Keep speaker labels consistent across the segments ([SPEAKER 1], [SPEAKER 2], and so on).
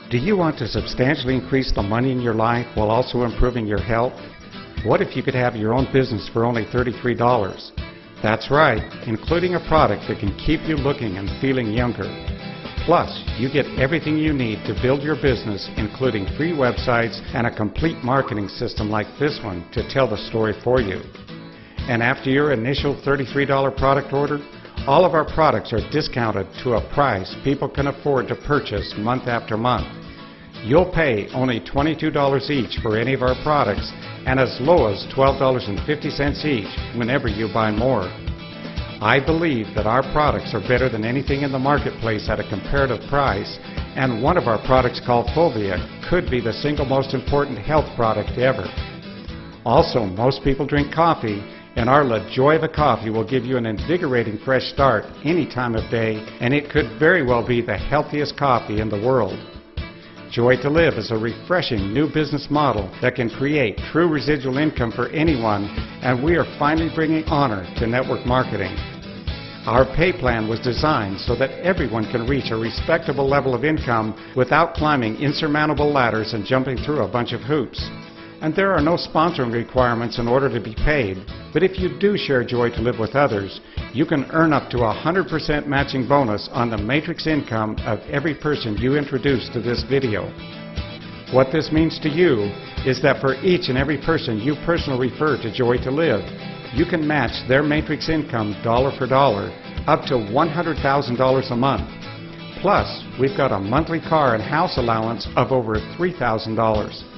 [SPEAKER 1] Do you want to substantially increase the money in your life while also improving your health? What if you could have your own business for only $33? That's right, including a product that can keep you looking and feeling younger. Plus, you get everything you need to build your business, including free websites and a complete marketing system like this one to tell the story for you. And after your initial $33 product order, all of our products are discounted to a price people can afford to purchase month after month. You'll pay only $22 each for any of our products and as low as $12.50 each whenever you buy more. I believe that our products are better than anything in the marketplace at a comparative price, and one of our products called Fovea could be the single most important health product ever. Also, most people drink coffee, and our La Joyva coffee will give you an invigorating fresh start any time of day, and it could very well be the healthiest coffee in the world. Joy to Live is a refreshing new business model that can create true residual income for anyone, and we are finally bringing honor to network marketing. Our pay plan was designed so that everyone can reach a respectable level of income without climbing insurmountable ladders and jumping through a bunch of hoops. And there are no sponsoring requirements in order to be paid, but if you do share Joy to Live with others, you can earn up to 100% matching bonus on the matrix income of every person you introduce to this video. What this means to you is that for each and every person you personally refer to Joy to Live, you can match their matrix income dollar for dollar up to $100,000 a month. Plus, we've got a monthly car and house allowance of over $3,000.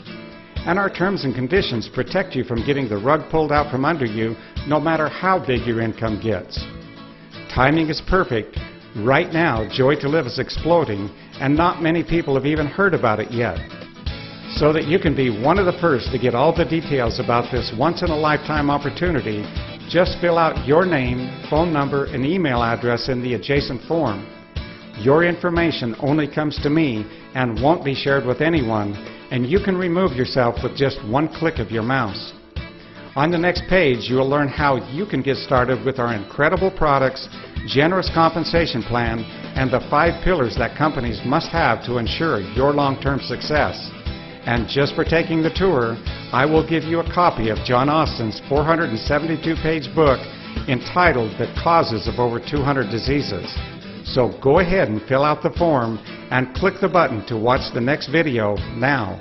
[SPEAKER 1] And our terms and conditions protect you from getting the rug pulled out from under you no matter how big your income gets. Timing is perfect. Right now, Joy to Live is exploding, and not many people have even heard about it yet. So that you can be one of the first to get all the details about this once-in-a-lifetime opportunity, just fill out your name, phone number, and email address in the adjacent form. Your information only comes to me and won't be shared with anyone, and you can remove yourself with just one click of your mouse. On the next page, you will learn how you can get started with our incredible products, generous compensation plan, and the 5 pillars that companies must have to ensure your long-term success. And just for taking the tour, I will give you a copy of John Austin's 472-page book entitled The Causes of Over 200 Diseases. So go ahead and fill out the form and click the button to watch the next video now.